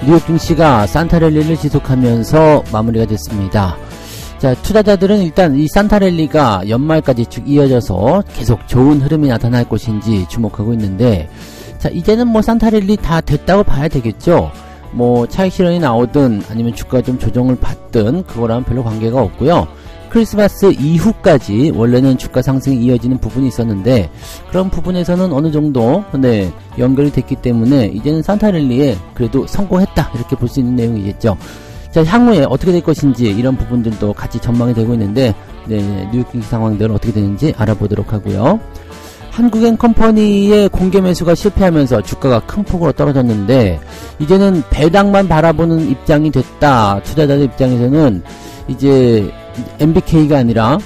뉴욕 증시가 산타랠리를 지속하면서 마무리가 됐습니다. 자, 투자자들은 일단 이 산타랠리가 연말까지 쭉 이어져서 계속 좋은 흐름이 나타날 것인지 주목하고 있는데, 자, 이제는 뭐 산타랠리 다 됐다고 봐야 되겠죠. 뭐 차익 실현이 나오든 아니면 주가가 좀 조정을 받든 그거랑은 별로 관계가 없고요. 크리스마스 이후까지 원래는 주가 상승이 이어지는 부분이 있었는데, 그런 부분에서는 어느 정도 연결이 됐기 때문에 이제는 산타랠리에 그래도 성공했다, 이렇게 볼 수 있는 내용이겠죠. 자, 향후에 어떻게 될 것인지 이런 부분들도 같이 전망이 되고 있는데, 뉴욕 증시 상황들은 어떻게 되는지 알아보도록 하고요. 한국엔컴퍼니의 공개 매수가 실패하면서 주가가 큰 폭으로 떨어졌는데, 이제는 배당만 바라보는 입장이 됐다. 투자자들 입장에서는 이제 MBK가 아니라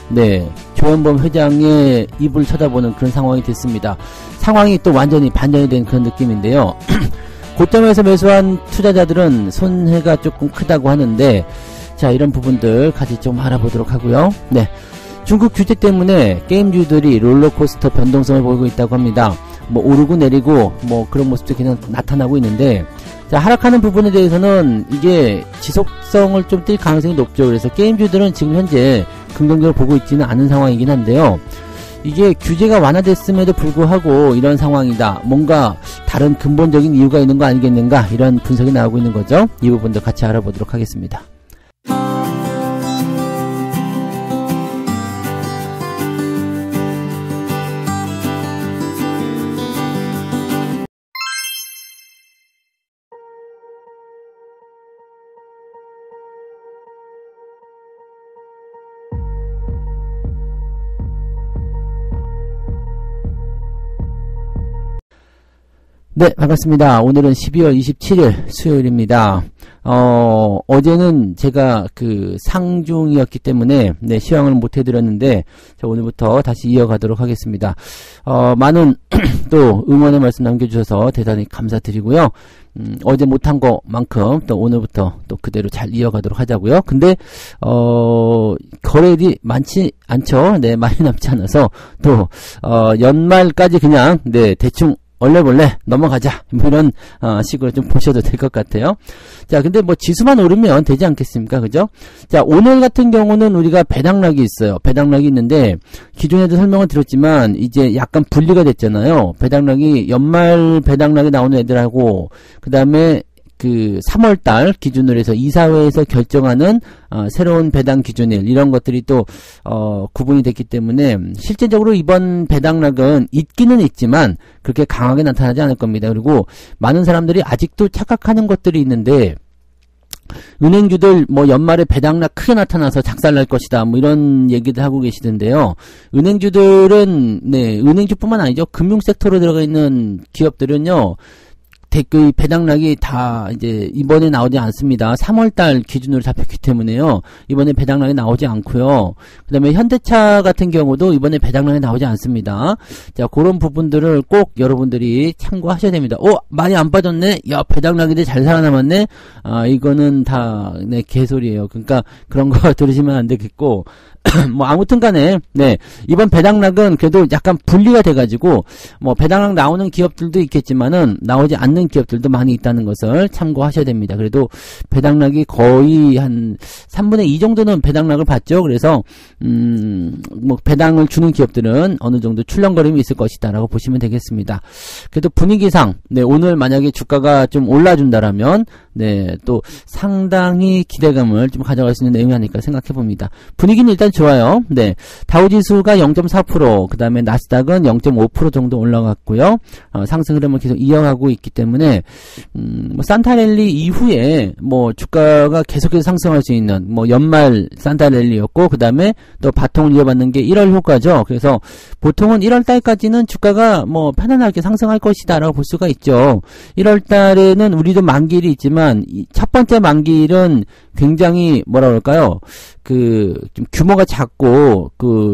조현범 회장의 입을 쳐다보는 그런 상황이 됐습니다. 상황이 또 완전히 반전이 된 그런 느낌인데요. 고점에서 매수한 투자자들은 손해가 조금 크다고 하는데, 자, 이런 부분들 같이 좀 알아보도록 하고요. 중국 규제 때문에 게임주들이 롤러코스터 변동성을 보이고 있다고 합니다. 뭐 오르고 내리고 뭐 그런 모습도 그냥 나타나고 있는데, 자, 하락하는 부분에 대해서는 이게 지속성을 좀 띌 가능성이 높죠. 그래서 게임주들은 지금 현재 긍정적으로 보고 있지는 않은 상황이긴 한데요. 이게 규제가 완화됐음에도 불구하고 이런 상황이다, 뭔가 다른 근본적인 이유가 있는 거 아니겠는가, 이런 분석이 나오고 있는 거죠. 이 부분도 같이 알아보도록 하겠습니다. 네, 반갑습니다. 오늘은 12월 27일 수요일입니다. 어제는 제가 상중이었기 때문에 시황을 못 해드렸는데, 자, 오늘부터 다시 이어가도록 하겠습니다. 많은 또 응원의 말씀 남겨주셔서 대단히 감사드리고요. 어제 못한 것만큼 또 오늘부터 또 그대로 잘 이어가도록 하자고요. 근데 거래일이 많지 않죠. 많이 남지 않아서 또 연말까지 그냥 대충 얼레벌레 넘어가자, 뭐 이런 식으로 좀 보셔도 될 것 같아요. 자, 근데 뭐 지수만 오르면 되지 않겠습니까? 그죠? 자, 오늘 같은 경우는 우리가 배당락이 있어요. 배당락이 있는데, 기존에도 설명을 드렸지만 이제 약간 분리가 됐잖아요. 배당락이 연말 배당락이 나오는 애들하고, 그 다음에 3월달 기준으로 해서 이사회에서 결정하는 새로운 배당 기준일, 이런 것들이 또 구분이 됐기 때문에 실제적으로 이번 배당락은 있기는 있지만 그렇게 강하게 나타나지 않을 겁니다. 그리고 많은 사람들이 아직도 착각하는 것들이 있는데, 은행주들 뭐 연말에 배당락 크게 나타나서 작살날 것이다, 뭐 이런 얘기들 하고 계시던데요. 은행주들은 은행주뿐만 아니죠. 금융섹터로 들어가 있는 기업들은요, 배당락이 다 이제 이번에 나오지 않습니다. 3월달 기준으로 잡혔기 때문에요. 이번에 배당락이 나오지 않고요. 그 다음에 현대차 같은 경우도 이번에 배당락이 나오지 않습니다. 자, 그런 부분들을 꼭 여러분들이 참고하셔야 됩니다. 많이 안 빠졌네? 야, 배당락인데 잘 살아남았네? 이거는 다 개소리예요. 그러니까 그런 거 들으시면 안 되겠고, 뭐 아무튼 간에 이번 배당락은 그래도 약간 분리가 돼가지고, 뭐 배당락 나오는 기업들도 있겠지만은 나오지 않는 기업들도 많이 있다는 것을 참고하셔야 됩니다. 그래도 배당락이 거의 한 3분의 2 정도는 배당락을 받죠. 그래서 뭐 배당을 주는 기업들은 어느 정도 출렁거림이 있을 것이다라고 보시면 되겠습니다. 그래도 분위기상 오늘 만약에 주가가 좀 올라준다라면 또 상당히 기대감을 좀 가져갈 수 있는 내용이 아닐까 생각해 봅니다. 분위기는 일단 좋아요. 다우지수가 0.4%, 그 다음에 나스닥은 0.5% 정도 올라갔고요. 상승 흐름을 계속 이어가고 있기 때문에 뭐 산타랠리 이후에 뭐 주가가 계속해서 상승할 수 있는 뭐 연말 산타랠리였고, 그 다음에 또 바통을 이어받는 게 1월 효과죠. 그래서 보통은 1월 달까지는 주가가 뭐 편안하게 상승할 것이다라고 볼 수가 있죠. 1월 달에는 우리도 만기일이 있지만 첫 번째 만기일은 굉장히 뭐라 그럴까요? 좀 규모가 작고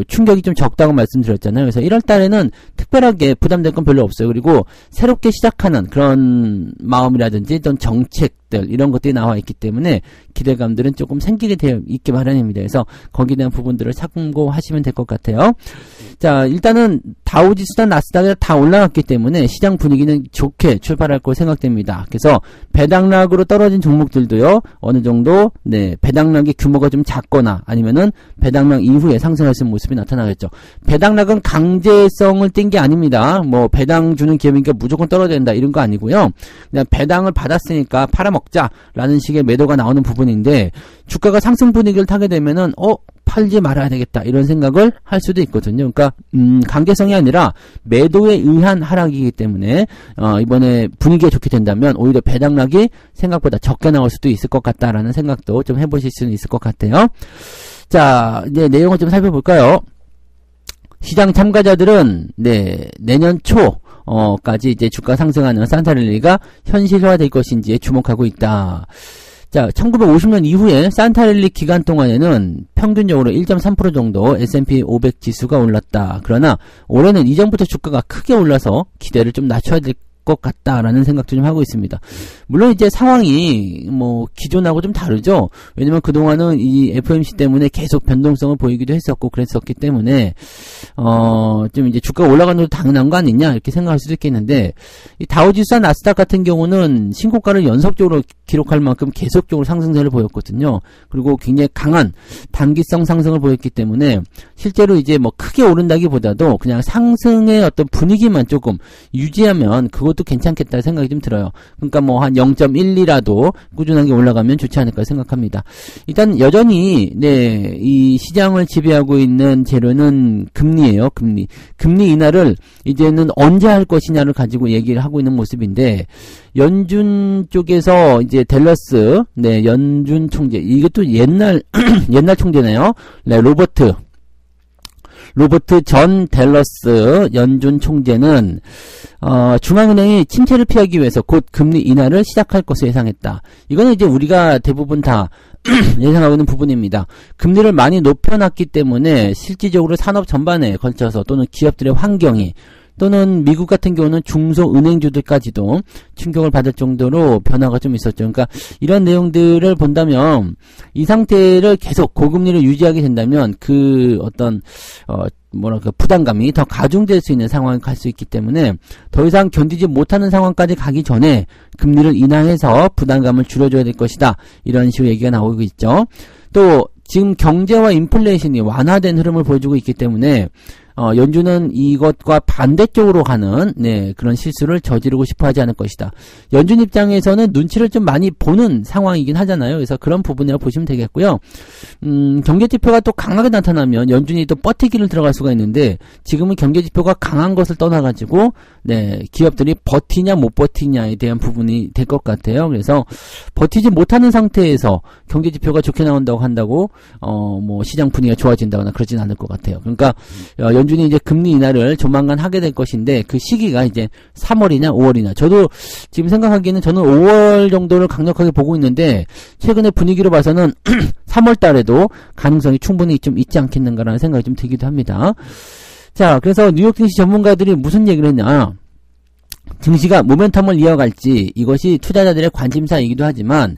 충격이 좀 적다고 말씀드렸잖아요. 그래서 1월 달에는 특별하게 부담될 건 별로 없어요. 그리고 새롭게 시작하는 그런 마음이라든지 어떤 정책 분석들 이런 것들이 나와 있기 때문에 기대감들은 조금 생기게 되어 있기 마련입니다. 그래서 거기에 대한 부분들을 참고하시면 될 것 같아요. 자, 일단은 다우지수나 나스닥이 다 올라갔기 때문에 시장 분위기는 좋게 출발할 거로 생각됩니다. 그래서 배당락으로 떨어진 종목들도요, 어느 정도 배당락의 규모가 좀 작거나 아니면은 배당락 이후에 상승할 수 있는 모습이 나타나겠죠. 배당락은 강제성을 띈 게 아닙니다. 뭐 배당 주는 기업이니까 무조건 떨어져야 된다 이런 거 아니고요. 그냥 배당을 받았으니까 팔아먹자라는 식의 매도가 나오는 부분인데, 주가가 상승 분위기를 타게 되면은 팔지 말아야 되겠다 이런 생각을 할 수도 있거든요. 그러니까 강제성이 아니라 매도에 의한 하락이기 때문에 이번에 분위기가 좋게 된다면 오히려 배당락이 생각보다 적게 나올 수도 있을 것 같다라는 생각도 좀 해보실 수는 있을 것 같아요. 자, 이제 내용을 좀 살펴볼까요? 시장 참가자들은 내년 초까지 이제 주가 상승하는 산타랠리가 현실화될 것인지에 주목하고 있다. 자, 1950년 이후에 산타랠리 기간 동안에는 평균적으로 1.3% 정도 S&P 500 지수가 올랐다. 그러나 올해는 이전부터 주가가 크게 올라서 기대를 좀 낮춰야 될 것 같다라는 생각도 좀 하고 있습니다. 물론 이제 상황이 뭐 기존하고 좀 다르죠. 왜냐면 그동안은 이 FOMC 때문에 계속 변동성을 보이기도 했었고 그랬었기 때문에 좀 이제 주가가 올라가는 것도 당연한 거 아니냐 이렇게 생각할 수도 있겠는데, 이 다우지수와 나스닥 같은 경우는 신고가를 연속적으로 기록할 만큼 계속적으로 상승세를 보였거든요. 그리고 굉장히 강한 단기성 상승을 보였기 때문에 실제로 이제 뭐 크게 오른다기보다도 그냥 상승의 어떤 분위기만 조금 유지하면 그것도 괜찮겠다 생각이 좀 들어요. 그러니까 뭐 한 0.12라도 꾸준하게 올라가면 좋지 않을까 생각합니다. 일단 여전히 이 시장을 지배하고 있는 재료는 금리예요. 금리 인하를 이제는 언제 할 것이냐를 가지고 얘기를 하고 있는 모습인데, 연준 쪽에서 이제 댈러스 연준 총재, 이것도 옛날 총재네요. 로버트 전 댈러스 연준 총재는 중앙은행이 침체를 피하기 위해서 곧 금리 인하를 시작할 것을 예상했다. 이거는 이제 우리가 대부분 다 예상하고 있는 부분입니다. 금리를 많이 높여놨기 때문에 실질적으로 산업 전반에 걸쳐서 또는 기업들의 환경이, 또는 미국 같은 경우는 중소은행주들까지도 충격을 받을 정도로 변화가 좀 있었죠. 그러니까 이런 내용들을 본다면 이 상태를 계속 고금리를 유지하게 된다면 그 어떤 부담감이 더 가중될 수 있는 상황에 갈 수 있기 때문에 더 이상 견디지 못하는 상황까지 가기 전에 금리를 인하해서 부담감을 줄여줘야 될 것이다. 이런 식으로 얘기가 나오고 있죠. 또 지금 경제와 인플레이션이 완화된 흐름을 보여주고 있기 때문에 연준은 이것과 반대쪽으로 가는 그런 실수를 저지르고 싶어 하지 않을 것이다. 연준 입장에서는 눈치를 좀 많이 보는 상황이긴 하잖아요. 그래서 그런 부분이라고 보시면 되겠고요. 경제지표가 또 강하게 나타나면 연준이 또 버티기를 들어갈 수가 있는데, 지금은 경제지표가 강한 것을 떠나가지고 기업들이 버티냐 못 버티냐에 대한 부분이 될 것 같아요. 그래서 버티지 못하는 상태에서 경제지표가 좋게 나온다고 한다고 뭐 시장 분위기가 좋아진다거나 그러진 않을 것 같아요. 그러니까 연준이 이제 금리 인하를 조만간 하게 될 것인데, 그 시기가 이제 3월이냐 5월이냐. 저도 지금 생각하기에는 저는 5월 정도를 강력하게 보고 있는데, 최근의 분위기로 봐서는 3월 달에도 가능성이 충분히 좀 있지 않겠는가라는 생각이 좀 들기도 합니다. 자, 그래서 뉴욕 증시 전문가들이 무슨 얘기를 했냐. 증시가 모멘텀을 이어갈지, 이것이 투자자들의 관심사이기도 하지만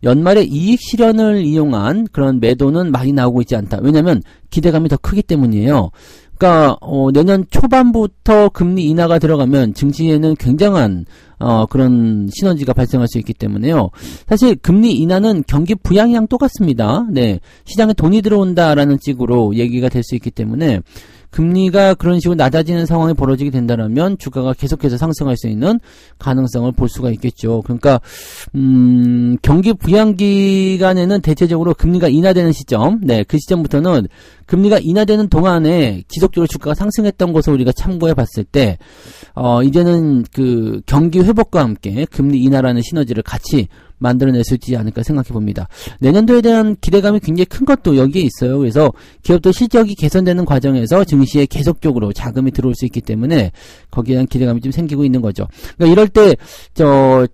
연말에 이익 실현을 이용한 그런 매도는 많이 나오고 있지 않다. 왜냐하면 기대감이 더 크기 때문이에요. 그러니까 내년 초반부터 금리 인하가 들어가면 증시에는 굉장한 그런 시너지가 발생할 수 있기 때문에요. 사실 금리 인하는 경기 부양이랑 똑같습니다. 시장에 돈이 들어온다라는 식으로 얘기가 될 수 있기 때문에 금리가 그런 식으로 낮아지는 상황이 벌어지게 된다면 주가가 계속해서 상승할 수 있는 가능성을 볼 수가 있겠죠. 그러니까 경기 부양 기간에는 대체적으로 금리가 인하되는 시점, 그 시점부터는 금리가 인하되는 동안에 지속적으로 주가가 상승했던 것을 우리가 참고해 봤을 때 이제는 그 경기 회복과 함께 금리 인하라는 시너지를 같이 만들어낼 수 있지 않을까 생각해 봅니다. 내년도에 대한 기대감이 굉장히 큰 것도 여기에 있어요. 그래서 기업도 실적이 개선되는 과정에서 증시에 계속적으로 자금이 들어올 수 있기 때문에 거기에 대한 기대감이 좀 생기고 있는 거죠. 그러니까 이럴 때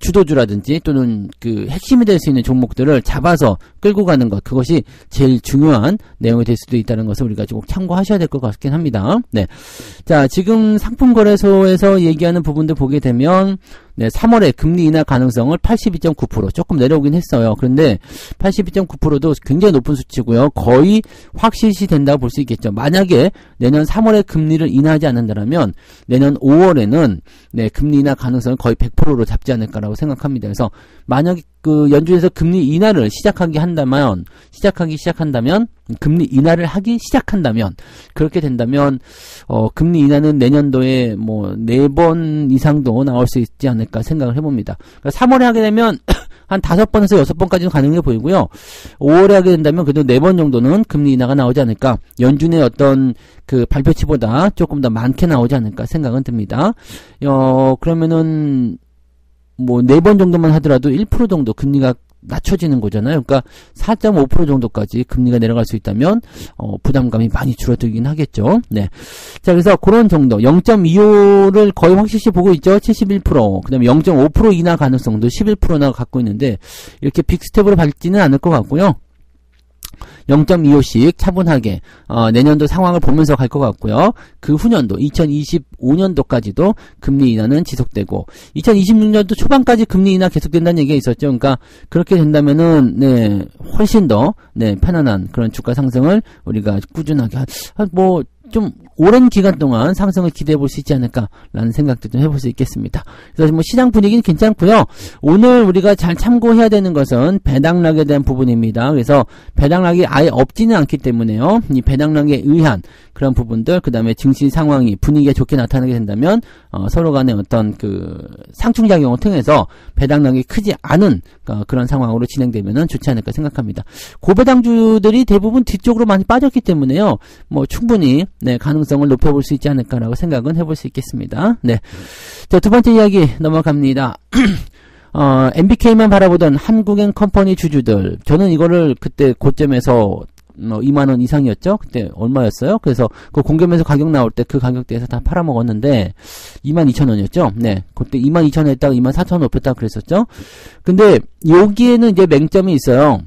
주도주라든지 또는 그 핵심이 될 수 있는 종목들을 잡아서 끌고 가는 것, 그것이 제일 중요한 내용이 될 수도 있다는 것을 우리가 좀 참고하셔야 될 것 같긴 합니다. 자, 지금 상품거래소에서 얘기하는 부분들 보게 되면 네, 3월에 금리 인하 가능성을 82.9% 조금 내려오긴 했어요. 그런데 82.9%도 굉장히 높은 수치고요. 거의 확실시 된다고 볼 수 있겠죠. 만약에 내년 3월에 금리를 인하하지 않는다면 내년 5월에는 네, 금리 인하 가능성을 거의 100%로 잡지 않을까라고 생각합니다. 그래서 만약 그 연준에서 금리 인하를 시작하기 시작한다면 금리 인하를 하기 시작한다면 그렇게 된다면 금리 인하는 내년도에 뭐 4번 이상도 나올 수 있지 않을까 생각을 해봅니다. 그러니까 3월에 하게 되면 한 5번에서 6번까지는 가능해 보이고요. 5월에 하게 된다면 그래도 4번 정도는 금리 인하가 나오지 않을까. 연준의 어떤 그 발표치보다 조금 더 많게 나오지 않을까 생각은 듭니다. 그러면은 뭐 4번 정도만 하더라도 1% 정도 금리가 낮춰지는 거잖아요. 그러니까 4.5% 정도까지 금리가 내려갈 수 있다면 부담감이 많이 줄어들긴 하겠죠. 네. 자, 그래서 그런 정도 0.25를 거의 확실시 보고 있죠. 71%. 그다음에 0.5% 인하 가능성도 11%나 갖고 있는데 이렇게 빅스텝으로 밟지는 않을 것 같고요. 0.25씩 차분하게 내년도 상황을 보면서 갈 것 같고요. 그 후년도 2025년도까지도 금리 인하는 지속되고 2026년도 초반까지 금리 인하 계속된다는 얘기가 있었죠. 그러니까 그렇게 된다면은 네, 훨씬 더 네, 편안한 그런 주가 상승을 우리가 꾸준하게 뭐 좀 오랜 기간 동안 상승을 기대해 볼 수 있지 않을까라는 생각도 좀 해볼 수 있겠습니다. 그래서 뭐 시장 분위기는 괜찮고요. 오늘 우리가 잘 참고해야 되는 것은 배당락에 대한 부분입니다. 그래서 배당락이 아예 없지는 않기 때문에요. 이 배당락에 의한 그런 부분들, 그 다음에 증시 상황이 분위기가 좋게 나타나게 된다면 서로 간의 어떤 그 상충작용을 통해서 배당락이 크지 않은 그런 상황으로 진행되면은 좋지 않을까 생각합니다. 고배당주들이 대부분 뒤쪽으로 많이 빠졌기 때문에요. 뭐 충분히 네, 가능성을 높여볼 수 있지 않을까라고 생각은 해볼 수 있겠습니다. 네. 자, 두 번째 이야기 넘어갑니다. MBK만 바라보던 한국엔컴퍼니 주주들. 저는 이거를 그때 고점에서 2만원 이상이었죠? 그때 얼마였어요? 그래서 그 공개매수 가격 나올 때 그 가격대에서 다 팔아먹었는데 22,000원이었죠? 네. 그때 22,000원 했다가 24,000원 높였다고 그랬었죠? 근데 여기에는 이제 맹점이 있어요.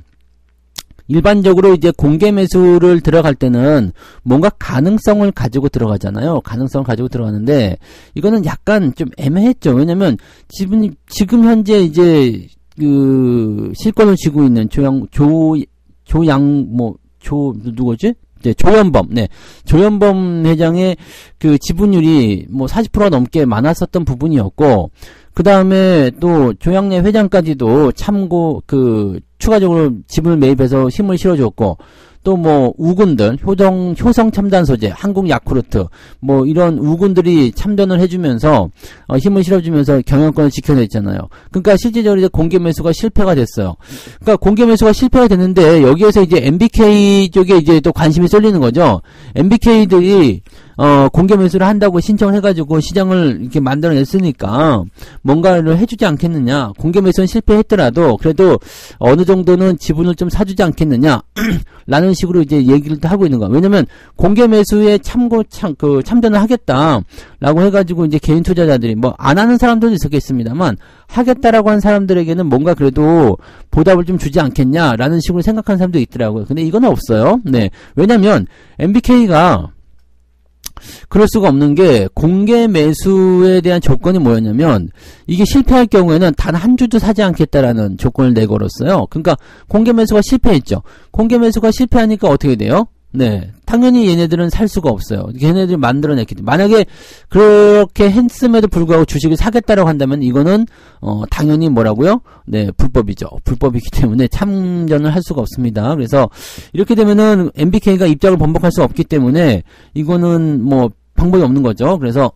일반적으로 이제 공개 매수를 들어갈 때는 뭔가 가능성을 가지고 들어가잖아요. 가능성을 가지고 들어가는데 이거는 약간 좀 애매했죠. 왜냐면 지금 현재 이제 그 실권을 쥐고 있는 누구지? 네, 조현범. 네. 조현범 회장의 그 지분율이 뭐 40%가 넘게 많았었던 부분이었고, 그 다음에 또 조양래 회장까지도 추가적으로 지분을 매입해서 힘을 실어줬고, 또 뭐 우군들, 효성 첨단 소재, 한국 야쿠르트, 뭐 이런 우군들이 참전을 해주면서 힘을 실어주면서 경영권을 지켜냈잖아요. 그러니까 실질적으로 이제 공개 매수가 실패가 됐어요. 그러니까 공개 매수가 실패가 됐는데 여기에서 이제 MBK 쪽에 이제 또 관심이 쏠리는 거죠. MBK들이 공개 매수를 한다고 신청을 해가지고 시장을 이렇게 만들어냈으니까 뭔가를 해주지 않겠느냐. 공개 매수는 실패했더라도 그래도 어느 정도는 지분을 좀 사주지 않겠느냐. 라는 식으로 이제 얘기를 하고 있는 거야. 왜냐면 공개 매수에 참전을 하겠다라고 해가지고 이제 개인 투자자들이 뭐 안 하는 사람들도 있었겠습니다만 하겠다라고 한 사람들에게는 뭔가 그래도 보답을 좀 주지 않겠냐라는 식으로 생각하는 사람도 있더라고요. 근데 이건 없어요. 네. 왜냐면 MBK가 그럴 수가 없는 게 공개 매수에 대한 조건이 뭐였냐면 이게 실패할 경우에는 단 한 주도 사지 않겠다라는 조건을 내걸었어요. 그러니까 공개 매수가 실패했죠. 공개 매수가 실패하니까 어떻게 돼요? 네, 당연히 얘네들은 살 수가 없어요. 얘네들이 만들어냈기 때문에. 만약에 그렇게 했음에도 불구하고 주식을 사겠다라고 한다면 이거는 당연히 뭐라고요? 네, 불법이죠. 불법이기 때문에 참전을 할 수가 없습니다. 그래서 이렇게 되면은 MBK가 입장을 번복할 수 없기 때문에 이거는 뭐 방법이 없는 거죠. 그래서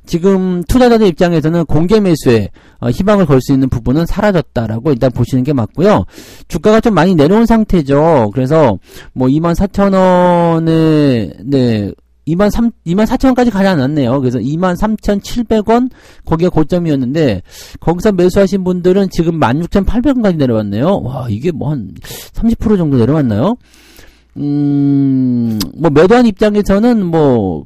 지금 투자자들 입장에서는 공개 매수에 희망을 걸 수 있는 부분은 사라졌다라고 일단 보시는 게 맞고요. 주가가 좀 많이 내려온 상태죠. 그래서 뭐 24,000원에 네 24,000원까지 가지 않았네요. 그래서 23,700원 거기가 고점이었는데 거기서 매수하신 분들은 지금 16,800원까지 내려왔네요. 와, 이게 뭐 한 30% 정도 내려왔나요? 뭐 매도한 입장에서는 뭐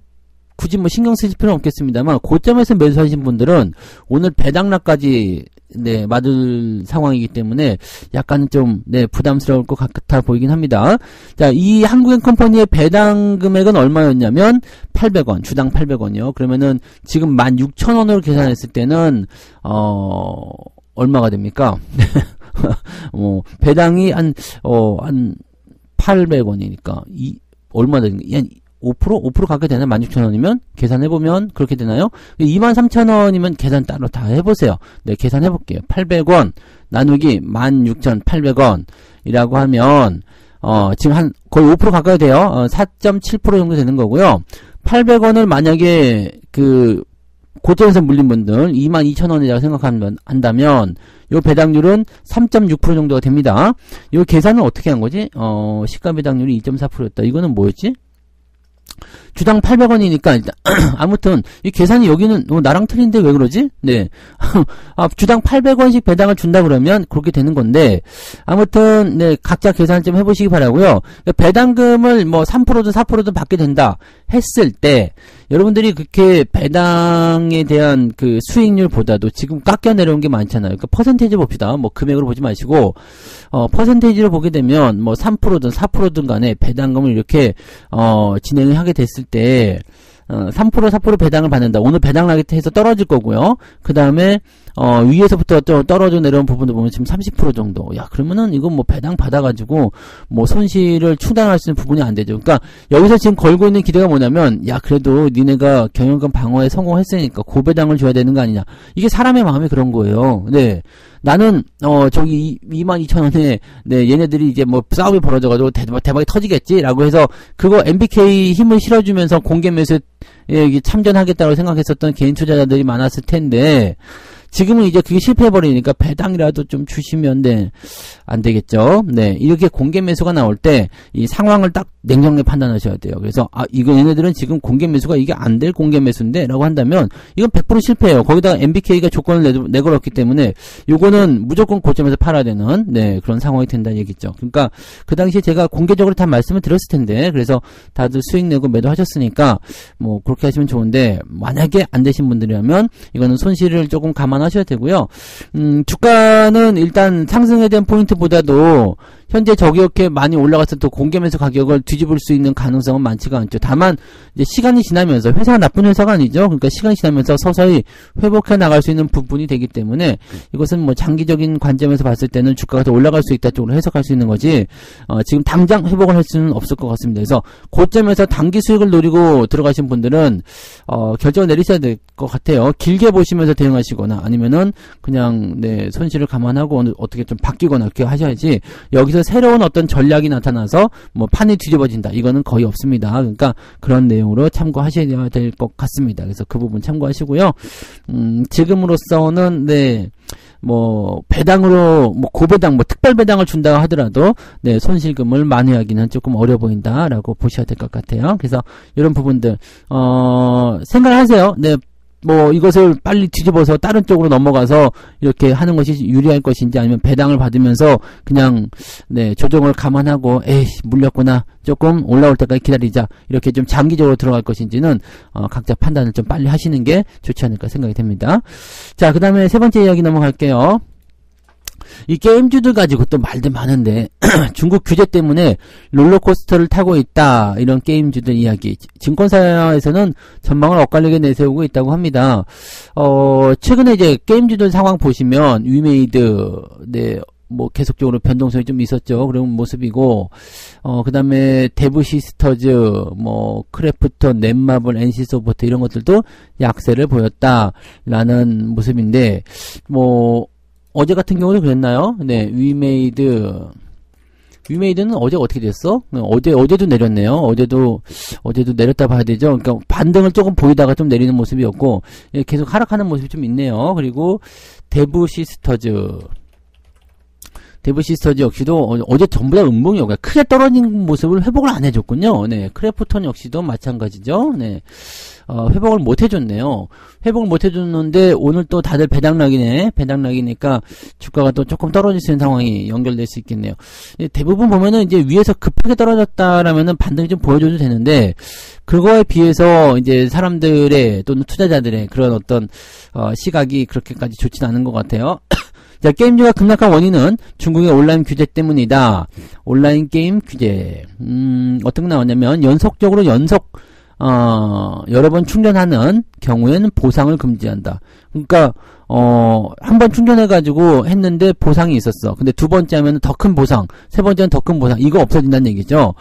굳이 뭐 신경 쓰실 필요는 없겠습니다만 고점에서 매수하신 분들은 오늘 배당락까지 네, 맞을 상황이기 때문에 약간 좀, 네, 부담스러울 것 같아 보이긴 합니다. 자, 이 한국엔컴퍼니의 배당 금액은 얼마였냐면 800원, 주당 800원이요. 그러면은 지금 16,000원으로 계산했을 때는 얼마가 됩니까? 배당이 한 800원이니까 얼마 되는 한 5% 가까이 되나? 16,000원이면? 계산해보면 그렇게 되나요? 23,000원이면 계산 따로 다 해보세요. 네, 계산해볼게요. 800원 나누기 16,800원이라고 하면, 지금 거의 5% 가까이 돼요. 4.7% 정도 되는 거고요. 800원을 만약에, 고점에서 물린 분들, 22,000원이라고 생각한다면, 요 배당률은 3.6% 정도가 됩니다. 요 계산은 어떻게 한 거지? 시가 배당률이 2.4%였다. 이거는 뭐였지? 주당 800원이니까 일단 아무튼 이 계산이 여기는 나랑 틀린데 왜 그러지? 네. 주당 800원씩 배당을 준다 그러면 그렇게 되는 건데 아무튼 네, 각자 계산 좀 해보시기 바라고요. 배당금을 뭐 3%든 4%든 받게 된다 했을 때 여러분들이 그렇게 배당에 대한 그 수익률보다도 지금 깎여 내려온 게 많잖아요. 그러니까 퍼센테이지 봅시다. 뭐 금액으로 보지 마시고 퍼센테이지로 보게 되면 뭐 3%든 4%든 간에 배당금을 이렇게 진행을 하게 됐을 때 3% 4% 배당을 받는다. 오늘 배당 나겠다 해서 떨어질 거고요. 그 다음에 위에서부터 떨어져 내려온 부분도 보면 지금 30% 정도. 야, 그러면은 이건 뭐 배당 받아가지고 뭐 손실을 충당할 수 있는 부분이 안 되죠. 그러니까 여기서 지금 걸고 있는 기대가 뭐냐면, 야, 그래도 니네가 경영권 방어에 성공했으니까 고배당을 줘야 되는 거 아니냐. 이게 사람의 마음이 그런 거예요. 네. 나는 저기 22,000원에 네, 얘네들이 이제 뭐 싸움이 벌어져가지고 대박이 터지겠지라고 해서 그거 MBK 힘을 실어주면서 공개 매수에 참전하겠다고 생각했었던 개인 투자자들이 많았을 텐데 지금은 이제 그게 실패해버리니까 배당이라도 좀 주시면 네, 안 되겠죠. 네, 이렇게 공개 매수가 나올 때 이 상황을 딱 냉정하게 판단하셔야 돼요. 그래서 이거 얘네들은 지금 공개 매수가 이게 안 될 공개 매수인데 라고 한다면 이건 100% 실패예요. 거기다가 MBK가 조건을 내걸었기 때문에 요거는 무조건 고점에서 팔아야 되는 네, 그런 상황이 된다는 얘기죠. 그러니까 그 당시에 제가 공개적으로 다 말씀을 드렸을 텐데 그래서 다들 수익 내고 매도하셨으니까 뭐 그렇게 하시면 좋은데 만약에 안 되신 분들이라면 이거는 손실을 조금 감안하셔야 되고요. 주가는 일단 상승에 대한 포인트보다도 현재 저기렇게 많이 올라가서 또 공개매수 가격을 뒤집을 수 있는 가능성은 많지가 않죠. 다만 이제 시간이 지나면서 회사가 나쁜 회사가 아니죠. 그러니까 시간이 지나면서 서서히 회복해 나갈 수 있는 부분이 되기 때문에 이것은 뭐 장기적인 관점에서 봤을 때는 주가가 더 올라갈 수 있다 쪽으로 해석할 수 있는 거지 지금 당장 회복을 할 수는 없을 것 같습니다. 그래서 고점에서 단기 수익을 노리고 들어가신 분들은 결정을 내리셔야 될 것 같아요. 길게 보시면서 대응하시거나 아니면은 그냥 네, 손실을 감안하고 어떻게 좀 바뀌거나 이렇게 하셔야지 여기서 새로운 어떤 전략이 나타나서 뭐 판이 뒤집어진다 이거는 거의 없습니다. 그러니까 그런 내용으로 참고하셔야 될 것 같습니다. 그래서 그 부분 참고하시고요. 지금으로서는 네. 뭐 배당으로 뭐 고배당 뭐 특별 배당을 준다고 하더라도 네 손실금을 만회하기는 조금 어려 보인다라고 보셔야 될 것 같아요. 그래서 이런 부분들 생각하세요. 네. 뭐 이것을 빨리 뒤집어서 다른 쪽으로 넘어가서 이렇게 하는 것이 유리할 것인지 아니면 배당을 받으면서 그냥 네 조정을 감안하고 에이 물렸구나 조금 올라올 때까지 기다리자 이렇게 좀 장기적으로 들어갈 것인지는 각자 판단을 좀 빨리 하시는 게 좋지 않을까 생각이 됩니다. 자, 그 다음에 세 번째 이야기 넘어갈게요. 이 게임주들 가지고 또 말도 많은데 중국 규제 때문에 롤러코스터를 타고 있다 이런 게임주들 이야기 증권사에서는 전망을 엇갈리게 내세우고 있다고 합니다. 최근에 이제 게임주들 상황 보시면 위메이드 네 뭐 계속적으로 변동성이 좀 있었죠. 그런 모습이고 그 다음에 데브시스터즈 뭐 크래프톤 넷마블 NC소프트 이런 것들도 약세를 보였다라는 모습인데 뭐 어제 같은 경우도 그랬나요? 네, 위메이드는 어제 어떻게 됐어? 어제도 내렸네요. 어제도 내렸다 봐야 되죠. 그러니까 반등을 조금 보이다가 좀 내리는 모습이었고, 계속 하락하는 모습이 좀 있네요. 그리고 데브시스터즈 데브 시스터즈 역시도 어제 전부 다 음봉이요. 크게 떨어진 모습을 회복을 안 해줬군요. 네, 크래프톤 역시도 마찬가지죠. 네, 회복을 못 해줬네요. 회복을 못 해줬는데 오늘 또 다들 배당락이니까 주가가 또 조금 떨어질 수 있는 상황이 연결될 수 있겠네요. 대부분 보면은 이제 위에서 급하게 떨어졌다라면은 반등이 좀 보여줘도 되는데 그거에 비해서 이제 사람들의 또는 투자자들의 그런 어떤 시각이 그렇게까지 좋진 않은 것 같아요. 자, 게임주가 급락한 원인은 중국의 온라인 규제 때문이다. 온라인 게임 규제. 어떻게 나왔냐면, 여러 번 충전하는 경우에는 보상을 금지한다. 그러니까, 한 번 충전해가지고 했는데 보상이 있었어. 근데 두 번째 하면 더 큰 보상, 세 번째는 더 큰 보상. 이거 없어진다는 얘기죠.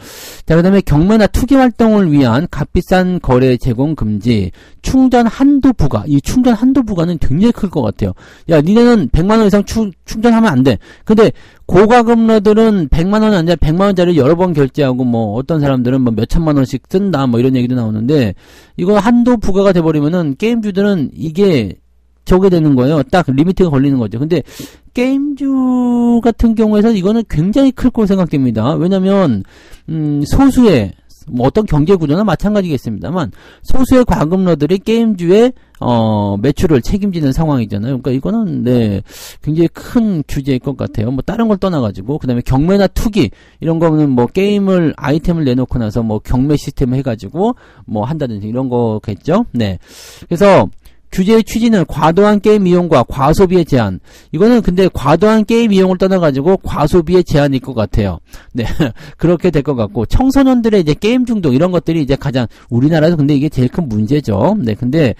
자, 그 다음에 경매나 투기 활동을 위한 값비싼 거래 제공 금지, 충전 한도 부과. 이 충전 한도 부과는 굉장히 클 것 같아요. 야, 니네는 100만원 이상 충전하면 안 돼. 근데 고가금러들은 100만원이 아니라 100만원짜리 여러 번 결제하고 뭐 어떤 사람들은 뭐 몇천만원씩 쓴다 뭐 이런 얘기도 나오는데 이거 한도 부과가 돼버리면은 게임주들은 이게 저게 되는 거예요. 딱 리미트가 걸리는 거죠. 근데 게임주 같은 경우에서 이거는 굉장히 클 거로 생각됩니다. 왜냐면 소수의 뭐 어떤 경제 구조나 마찬가지겠습니다만 소수의 과금러들이 게임주의 매출을 책임지는 상황이잖아요. 그러니까 이거는 네 굉장히 큰 규제일 것 같아요. 뭐 다른 걸 떠나가지고 그다음에 경매나 투기 이런 거는 뭐 게임을 아이템을 내놓고 나서 뭐 경매 시스템을 해가지고 뭐 한다든지 이런 거겠죠. 네, 그래서 규제의 취지는 과도한 게임 이용과 과소비의 제한. 이거는 근데 과도한 게임 이용을 떠나가지고 과소비의 제한일 것 같아요. 네. 그렇게 될 것 같고, 청소년들의 이제 게임 중독, 이런 것들이 이제 가장, 우리나라에서 근데 이게 제일 큰 문제죠. 네. 근데,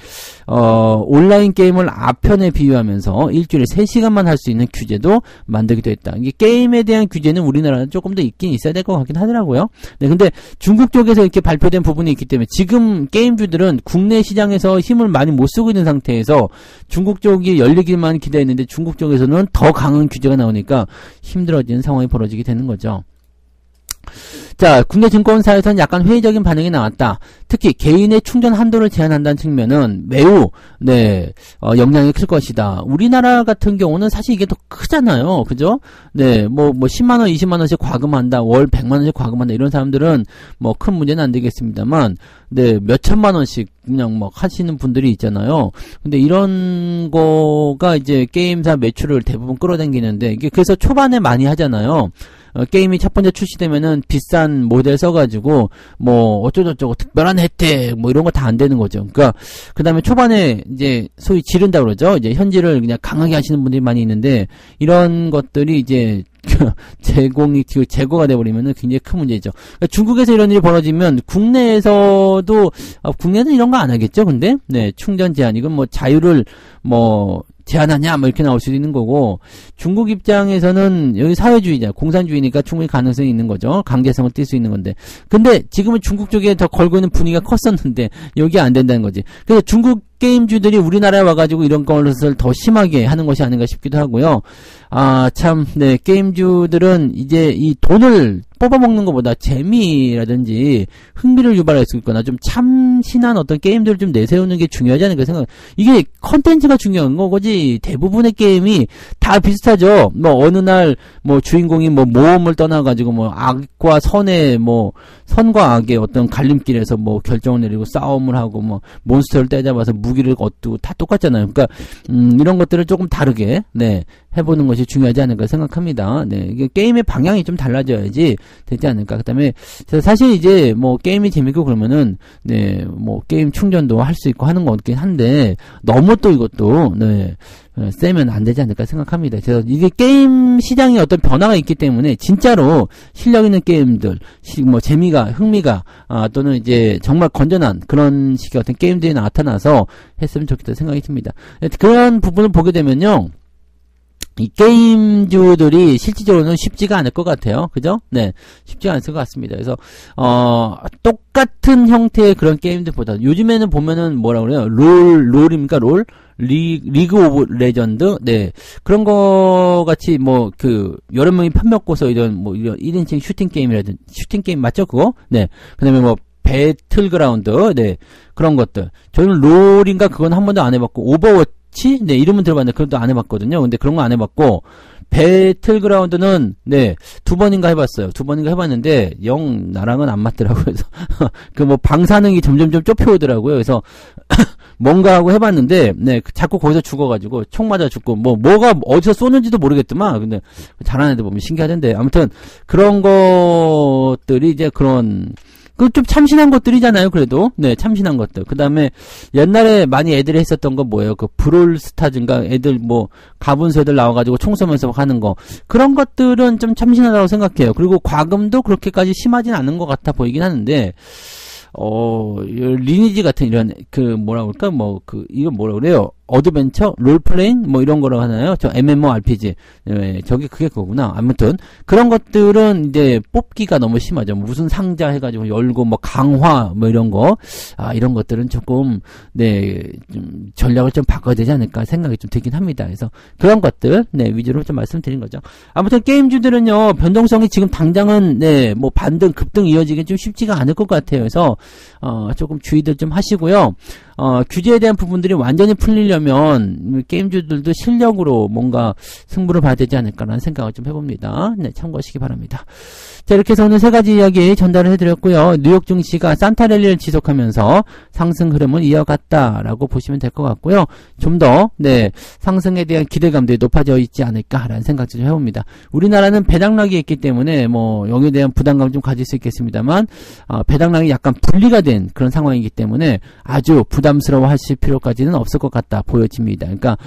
온라인 게임을 아편에 비유하면서 일주일에 3시간만 할 수 있는 규제도 만들기도 했다. 이게 게임에 대한 규제는 우리나라는 조금 더 있긴 있어야 될 것 같긴 하더라고요. 네. 근데 중국 쪽에서 이렇게 발표된 부분이 있기 때문에 지금 게임주들은 국내 시장에서 힘을 많이 못 쓰고 있는 상태에서 중국 쪽이 열리기만 기대했는데 중국 쪽에서는 더 강한 규제가 나오니까 힘들어지는 상황이 벌어지게 되는 거죠. 자, 국내 증권사에서는 약간 회의적인 반응이 나왔다. 특히 개인의 충전 한도를 제한한다는 측면은 매우 영향이 클 것이다. 우리나라 같은 경우는 사실 이게 더 크잖아요. 그죠? 네, 뭐 10만원, 20만원씩 과금한다. 월 100만원씩 과금한다. 이런 사람들은 뭐 큰 문제는 안 되겠습니다만, 네, 몇 천만원씩 그냥 막 하시는 분들이 있잖아요. 근데 이런 거가 이제 게임사 매출을 대부분 끌어당기는데, 이게 그래서 초반에 많이 하잖아요. 게임이 첫 번째 출시되면은 비싼 모델 써가지고 뭐 어쩌고저쩌고 특별한 혜택 뭐 이런 거 다 안 되는 거죠. 그러니까 그 다음에 초반에 이제 소위 지른다 그러죠. 이제 현질을 그냥 강하게 하시는 분들이 많이 있는데 이런 것들이 이제 제거가 돼버리면은 굉장히 큰 문제죠. 그러니까 중국에서 이런 일이 벌어지면 국내에서도 국내는 이런 거 안 하겠죠. 근데 네 충전 제한 이건 뭐 자유를 뭐 제한하냐 뭐 이렇게 나올 수도 있는 거고 중국 입장에서는 여기 사회주의자 공산주의니까 충분히 가능성이 있는 거죠. 강제성을 띌 수 있는 건데 근데 지금은 중국 쪽에 더 걸고 있는 분위기가 컸었는데 여기 안 된다는 거지. 그래서 중국 게임주들이 우리나라에 와가지고 이런 것을 더 심하게 하는 것이 아닌가 싶기도 하고요. 아, 참, 네, 게임주들은 이제 이 돈을 뽑아먹는 것보다 재미라든지 흥미를 유발할 수 있거나 좀 참신한 어떤 게임들을 좀 내세우는 게 중요하지 않을까 생각. 이게 컨텐츠가 중요한 거지. 대부분의 게임이 다 비슷하죠. 뭐 어느 날 뭐 주인공이 뭐 모험을 떠나가지고 뭐 악과 선의 뭐 선과 악의 어떤 갈림길에서 뭐 결정을 내리고 싸움을 하고 뭐 몬스터를 때려잡아서 무기를 얻고 다 똑같잖아요. 그러니까 이런 것들을 조금 다르게 네 해보는 것이 중요하지 않을까 생각합니다. 네, 이게 게임의 방향이 좀 달라져야지 되지 않을까. 그다음에 사실 이제 뭐 게임이 재밌고 그러면은 네 뭐 게임 충전도 할 수 있고 하는 거 같긴 한데 너무 또 이것도 네 세면 안 되지 않을까 생각합니다. 그래서 이게 게임 시장에 어떤 변화가 있기 때문에 진짜로 실력 있는 게임들, 뭐 재미가, 흥미가 또는 이제 정말 건전한 그런 식의 어떤 게임들이 나타나서 했으면 좋겠다 생각이 듭니다. 그런 부분을 보게 되면요. 이 게임주들이 실질적으로는 쉽지가 않을 것 같아요. 그죠? 네. 쉽지가 않을 것 같습니다. 그래서, 똑같은 형태의 그런 게임들보다, 요즘에는 보면은 뭐라 그래요? 롤입니까? 리그 오브 레전드? 네. 그런 거 같이 뭐, 여러 명이 편 먹고서 이런 1인칭 슈팅 게임이라든지, 슈팅 게임 맞죠? 그거? 네. 그 다음에 뭐, 배틀그라운드? 네. 그런 것들. 저는 롤인가 그건 한 번도 안 해봤고, 오버워치 스위치? 네, 이름은 들어봤는데 그것도 안 해봤거든요. 근데 그런 거 안 해봤고, 배틀그라운드는, 네, 2번인가 해봤어요. 2번인가 해봤는데, 영, 나랑은 안 맞더라고요. 그래서, 그 뭐, 방사능이 점점점 좁혀오더라고요. 그래서, 뭔가 하고 해봤는데, 네, 자꾸 거기서 죽어가지고, 총 맞아 죽고, 뭐가 어디서 쏘는지도 모르겠더만, 근데, 잘하는 애들 보면 신기하던데, 아무튼, 그런 것들이 이제 좀 참신한 것들이잖아요, 그래도. 네, 참신한 것들. 그 다음에, 옛날에 많이 애들이 했었던 건 뭐예요? 그, 브롤스타즈인가? 애들 가분수 애들 나와가지고 총 쏘면서 하는 거. 그런 것들은 좀 참신하다고 생각해요. 그리고 과금도 그렇게까지 심하진 않은 것 같아 보이긴 하는데, 리니지 같은 이런, 뭐라 그럴까? 이건 뭐라 그래요? 어드벤처? 롤플레잉? 이런 거라고 하나요? 저 MMORPG. 네, 그게 그거구나. 아무튼, 그런 것들은 이제 뽑기가 너무 심하죠. 무슨 상자 해가지고 열고, 강화, 이런 거. 이런 것들은 조금, 네, 좀 전략을 좀 바꿔야 되지 않을까 생각이 좀 들긴 합니다. 그래서 그런 것들, 네, 위주로 좀 말씀드린 거죠. 아무튼 게임주들은요, 변동성이 지금 당장은, 네, 반등, 급등 이어지기 좀 쉽지가 않을 것 같아요. 그래서, 조금 주의들 좀 하시고요. 규제에 대한 부분들이 완전히 풀리려면 게임주들도 실력으로 뭔가 승부를 봐야 되지 않을까라는 생각을 좀 해봅니다. 네, 참고하시기 바랍니다. 자, 이렇게 해서 오늘 3가지 이야기 전달을 해드렸고요. 뉴욕 증시가 산타랠리를 지속하면서 상승 흐름을 이어갔다라고 보시면 될 것 같고요. 좀 더, 네, 상승에 대한 기대감들이 높아져 있지 않을까라는 생각 좀 해봅니다. 우리나라는 배당락이 있기 때문에 여기에 대한 부담감을 좀 가질 수 있겠습니다만, 배당락이 약간 분리가 된 그런 상황이기 때문에 아주 부담스러워 하실 필요까지는 없을 것 같다 보여집니다. 그러니까,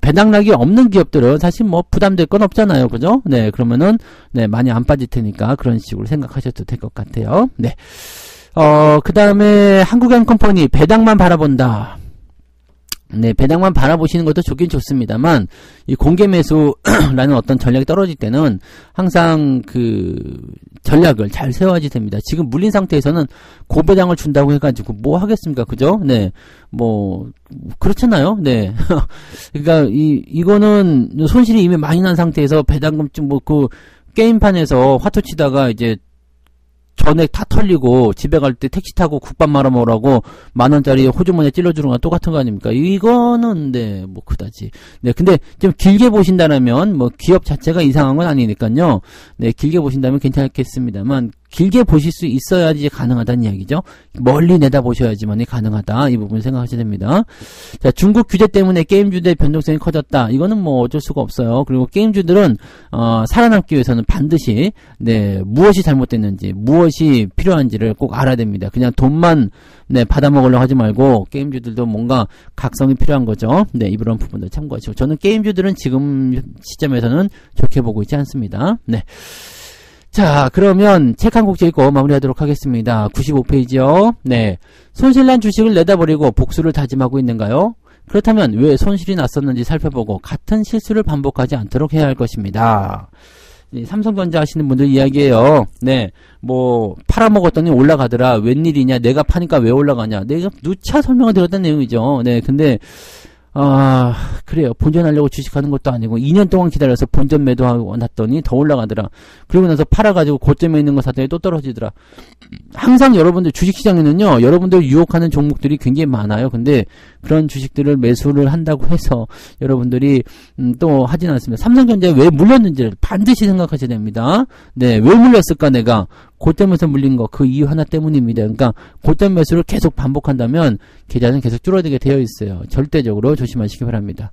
배당락이 없는 기업들은 사실 부담될 건 없잖아요. 그죠? 네, 그러면은, 네, 많이 안 빠질 테니까 그런 식으로 생각하셔도 될 것 같아요. 네. 그 다음에 한국엔컴퍼니 배당만 바라본다. 네, 배당만 바라보시는 것도 좋긴 좋습니다만, 이 공개 매수라는 어떤 전략이 떨어질 때는 항상 전략을 잘 세워야지 됩니다. 지금 물린 상태에서는 고배당을 준다고 해가지고 뭐 하겠습니까? 그죠? 네. 그렇잖아요. 네. 그러니까 이거는 손실이 이미 많이 난 상태에서 배당금 게임판에서 화투 치다가 이제 전액 다 털리고 집에 갈 때 택시 타고 국밥 말아 먹으라고 10,000원짜리 호주머니에 찔러주는 건 똑같은 거 아닙니까? 이거는 네, 그다지. 네, 근데 좀 길게 보신다면 기업 자체가 이상한 건 아니니까요. 네, 길게 보신다면 괜찮겠습니다만 길게 보실 수 있어야지 가능하다는 이야기죠. 멀리 내다보셔야지만이 가능하다. 이 부분 생각하셔야 됩니다. 자, 중국 규제 때문에 게임주들의 변동성이 커졌다. 이거는 어쩔 수가 없어요. 그리고 게임주들은 살아남기 위해서는 반드시 네, 무엇이 잘못됐는지, 무엇이 필요한지를 꼭 알아야 됩니다. 그냥 돈만 네, 받아먹으려고 하지 말고 게임주들도 뭔가 각성이 필요한 거죠. 네, 이런 부분들 참고하시고 저는 게임주들은 지금 시점에서는 좋게 보고 있지 않습니다. 네. 자, 그러면 책 한 곡 읽고 마무리하도록 하겠습니다. 95페이지요. 네. 손실난 주식을 내다버리고 복수를 다짐하고 있는가요? 그렇다면 왜 손실이 났었는지 살펴보고 같은 실수를 반복하지 않도록 해야 할 것입니다. 네, 삼성전자 하시는 분들 이야기예요. 네. 팔아먹었더니 올라가더라. 웬일이냐? 내가 파니까 왜 올라가냐? 내가 누차 설명을 드렸던 내용이죠. 네. 근데 그래요. 본전하려고 주식하는 것도 아니고 2년 동안 기다려서 본전 매도하고 놨더니 더 올라가더라. 그리고 나서 팔아가지고 고점에 있는 거 샀더니 또 떨어지더라. 항상 여러분들 주식시장에는요, 여러분들 유혹하는 종목들이 굉장히 많아요. 근데 그런 주식들을 매수를 한다고 해서 여러분들이 또 하진 않습니다. 삼성전자에 왜 물렸는지를 반드시 생각하셔야 됩니다. 네, 왜 물렸을까 내가? 고점에서 물린 거 그 이유 하나 때문입니다. 그러니까 고점 매수를 계속 반복한다면 계좌는 계속 줄어들게 되어 있어요. 절대적으로 조심하시기 바랍니다.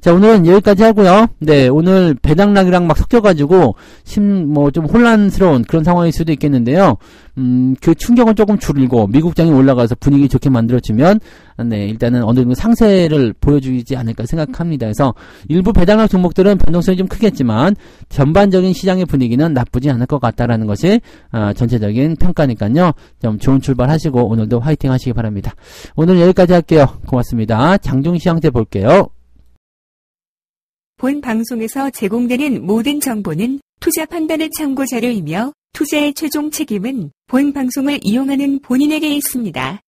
자, 오늘은 여기까지 하고요. 네, 오늘 배당락이랑 막 섞여가지고 좀 혼란스러운 그런 상황일 수도 있겠는데요. 그 충격은 조금 줄이고 미국장이 올라가서 분위기 좋게 만들어주면 네, 일단은 어느 정도 상세를 보여주지 않을까 생각합니다. 그래서 일부 배당락 종목들은 변동성이 좀 크겠지만 전반적인 시장의 분위기는 나쁘지 않을 것 같다라는 것이 전체적인 평가니까요. 좀 좋은 출발하시고 오늘도 화이팅 하시기 바랍니다. 오늘 여기까지 할게요. 고맙습니다. 장중시황제 볼게요. 본 방송에서 제공되는 모든 정보는 투자 판단의 참고 자료이며 투자의 최종 책임은 본 방송을 이용하는 본인에게 있습니다.